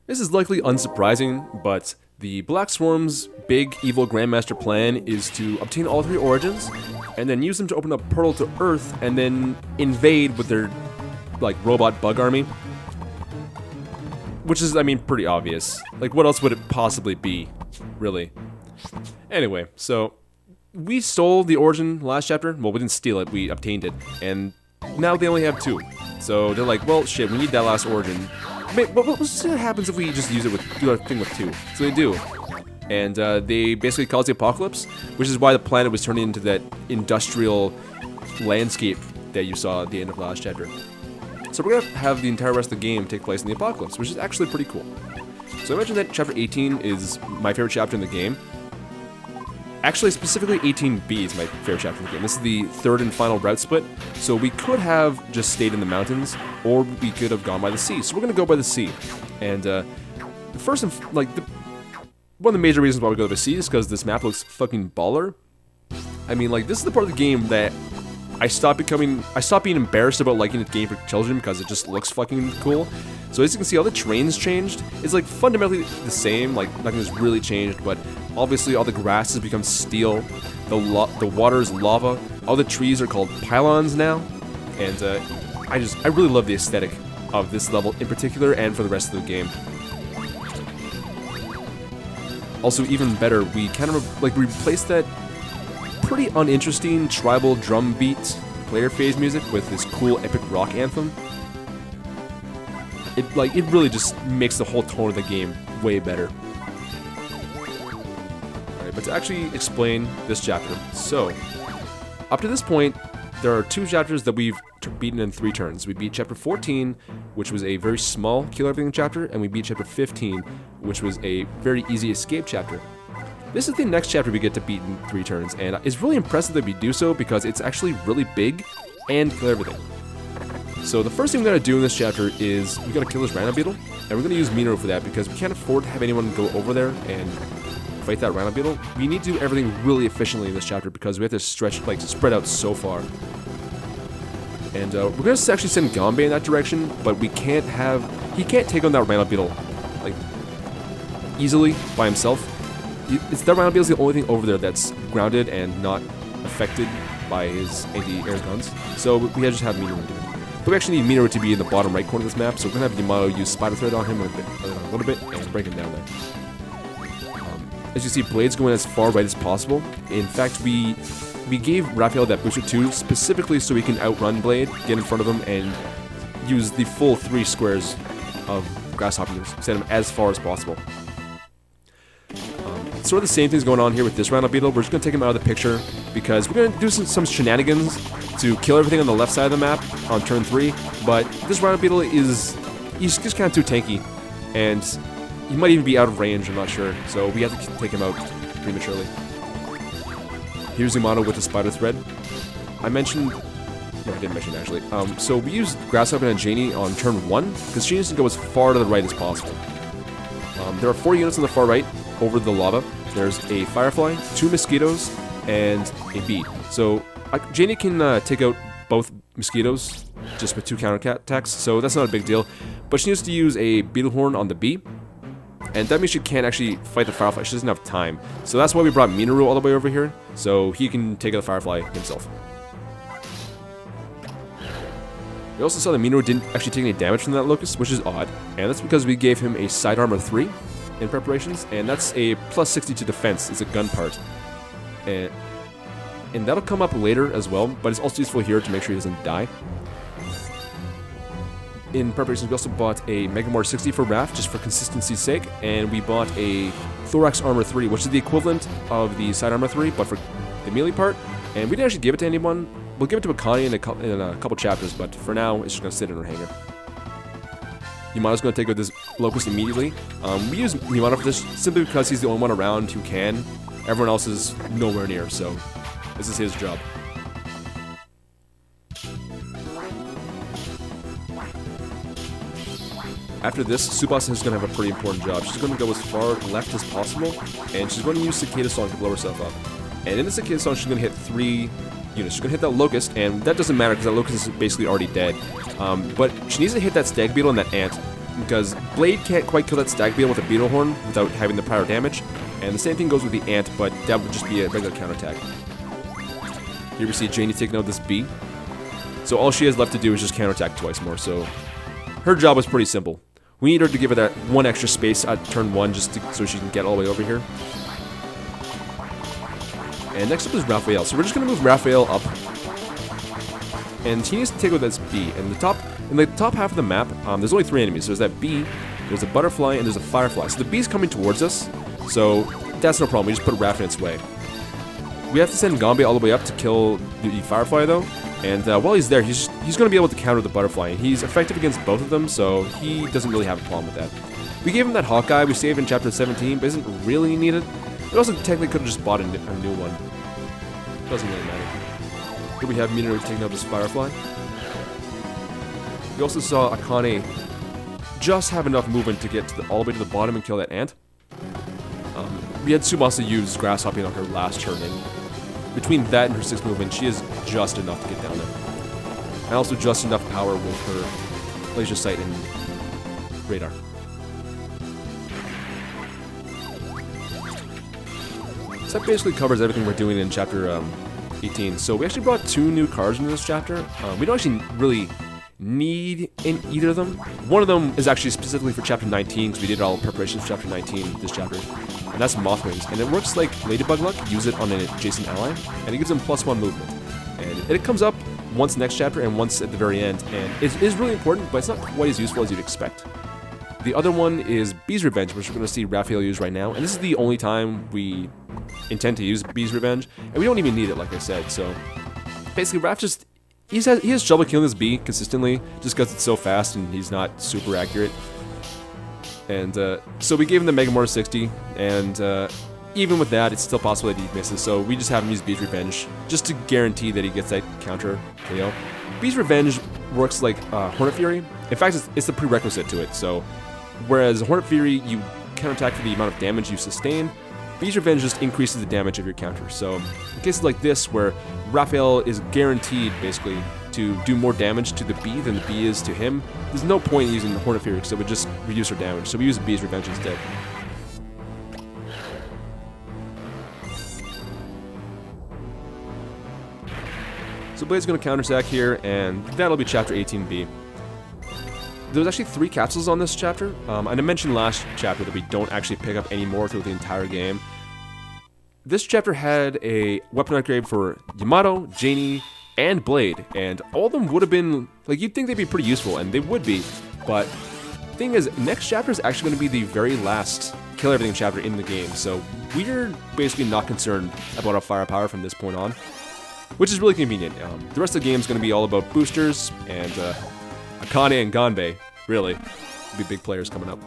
This is likely unsurprising, but the Black Swarm's big evil Grandmaster plan is to obtain all three origins, and then use them to open up portal to Earth, and then invade with their, like, robot bug army. Which is, I mean, pretty obvious. Like, what else would it possibly be, really? Anyway, so we stole the origin last chapter. Well, we didn't steal it, we obtained it, and now they only have two. So they're like, well, shit, we need that last origin. But what happens if we just use it with do our thing with two? So they do, and they basically cause the apocalypse, which is why the planet was turning into that industrial landscape that you saw at the end of last chapter. So we're gonna have the entire rest of the game take place in the apocalypse, which is actually pretty cool. So I mentioned that chapter 18 is my favorite chapter in the game. Actually, specifically 18B is my favorite chapter in the game. This is the third and final route split, so we could have just stayed in the mountains, or we could have gone by the sea. So we're gonna go by the sea, and the first and one of the major reasons why we go to the sea is because this map looks fucking baller. I mean, like, this is the part of the game that I stopped being embarrassed about liking the game for children because it just looks fucking cool. So as you can see, all the terrain's changed. It's like fundamentally the same, like nothing has really changed, but obviously all the grass has become steel, the water is lava, all the trees are called pylons now, and I really love the aesthetic of this level in particular and for the rest of the game. Also, even better, we kind of like replaced that pretty uninteresting tribal drum beat player phase music with this cool epic rock anthem. It really just makes the whole tone of the game way better. Alright, but to actually explain this chapter, so up to this point, there are two chapters that we've beaten in 3 turns. We beat chapter 14, which was a very small kill everything chapter, and we beat chapter 15, which was a very easy escape chapter. This is the next chapter we get to beat in 3 turns, and it's really impressive that we do so because it's actually really big and kill everything. So the first thing we gotta do in this chapter is we gotta kill this Rhino Beetle, and we're gonna use Minero for that because we can't afford to have anyone go over there and fight that Rhino Beetle. We need to do everything really efficiently in this chapter because we have to spread out so far. And we're gonna actually send Gombe in that direction, but he can't take on that Rhino Beetle like easily by himself. That Rhino Beetle is the only thing over there that's grounded and not affected by his anti-air guns. So we just have Minero do it. But we actually need Minero to be in the bottom right corner of this map, so we're gonna have Yamato use Spider Thread on him a little bit and break him down there. As you see, Blade's going as far right as possible. In fact, we gave Raphael that booster 2 specifically so he can outrun Blade, get in front of him, and use the full 3 squares of Grasshopper to send him as far as possible. Sort of the same thing's going on here with this Rhino Beetle. We're just going to take him out of the picture because we're going to do some shenanigans to kill everything on the left side of the map on turn 3, but this Rhino Beetle he's just kind of too tanky, and he might even be out of range, I'm not sure, so we have to take him out prematurely. Here's Yamato with the Spider Thread. I mentioned... No, I didn't mention it, actually. So we used Grasshopper and Janie on turn 1, because she needs to go as far to the right as possible. There are 4 units on the far right, over the lava. There's a Firefly, 2 Mosquitoes, and a Bee. So Janie can take out both Mosquitoes just with 2 counterattacks, so that's not a big deal. But she needs to use a Beetle Horn on the Bee, and that means she can't actually fight the Firefly. She doesn't have time. So that's why we brought Minero all the way over here, so he can take out the Firefly himself. We also saw that Minero didn't actually take any damage from that Locust, which is odd, and that's because we gave him a Side Armor 3 in preparations, and that's a plus 60 to defense. It's a gun part. And that'll come up later as well, but it's also useful here to make sure he doesn't die. In preparations, we also bought a Megamore 60 for Raph, just for consistency's sake, and we bought a Thorax Armor 3, which is the equivalent of the Side Armor 3, but for the melee part, and we didn't actually give it to anyone. We'll give it to Akane in a couple chapters, but for now, it's just going to sit in her hangar. Yamato's going to take out this Locust immediately. We use Yamato for this simply because he's the only one around who can. Everyone else is nowhere near, so this is his job. After this, Tsubasa is going to have a pretty important job. She's going to go as far left as possible, and she's going to use Cicada Song to blow herself up. And in the Cicada Song, she's going to hit 3 units. She's going to hit that Locust, and that doesn't matter because that Locust is basically already dead. But she needs to hit that Stag Beetle and that Ant. because Blade can't quite kill that Stag Beetle with a Beetle Horn without having the prior damage, and the same thing goes with the Ant, but that would just be a regular counterattack. Here we see Janie taking out this bee. So all she has left to do is just counterattack twice more, so her job was pretty simple. We need her to give her that one extra space at turn 1 so she can get all the way over here. And next up is Raphael, so we're just going to move Raphael up. And he needs to take out this bee. And in the top half of the map, there's only 3 enemies. There's that bee, there's a butterfly, and there's a firefly. So the bee's coming towards us, so that's no problem. We just put Raph in its way. We have to send Gombe all the way up to kill the firefly, though. And while he's there, he's going to be able to counter the butterfly. And he's effective against both of them, so he doesn't really have a problem with that. We gave him that Hawkeye we saved in Chapter 17, but isn't really needed. We also technically could have just bought a new one. Doesn't really matter. Here we have Minori taking out this firefly. We also saw Akane just have enough movement to get all the way to the bottom and kill that ant. We had Tsubasa use grass hopping on her last turn, and between that and her 6th movement, she is just enough to get down there. And also just enough power with her laser sight and radar. So that basically covers everything we're doing in Chapter 18. So we actually brought 2 new cards into this chapter. We don't actually really need in either of them. One of them is actually specifically for Chapter 19, because we did all preparations for Chapter 19 this chapter. And that's Mothwings. And it works like Ladybug Luck. Use it on an adjacent ally, and it gives them +1 movement. And it comes up once next chapter and once at the very end, and it is really important, but it's not quite as useful as you'd expect. The other one is Bee's Revenge, which we're going to see Raphael use right now, and this is the only time we intend to use Bee's Revenge, and we don't even need it, like I said. So basically, Raph just he has trouble killing this bee consistently, just because it's so fast and he's not super accurate. And so we gave him the Mega Mortar 60, and even with that, it's still possible that he misses. So we just have him use Bee's Revenge just to guarantee that he gets that counter KO. Bee's Revenge works like Hornet Fury. In fact, it's the prerequisite to it. So whereas Hornet Fury, you counterattack for the amount of damage you sustain, Bee's Revenge just increases the damage of your counter. So in cases like this, where Raphael is guaranteed basically to do more damage to the bee than the bee is to him, there's no point in using the Hornet Fury, because it would just reduce her damage. So we use Bee's Revenge instead. So Blade's going to counter-sack here, and that'll be Chapter 18B. There was actually 3 capsules on this chapter. I mentioned last chapter that we don't actually pick up any more through the entire game. This chapter had a weapon upgrade for Yamato, Janie, and Blade, and all of them would have been, like, you'd think they'd be pretty useful, and they would be, but the thing is, next chapter is actually going to be the very last Kill Everything chapter in the game, so we're basically not concerned about our firepower from this point on, which is really convenient. The rest of the game is going to be all about boosters, and Akane and Ganbei, really, will be big players coming up.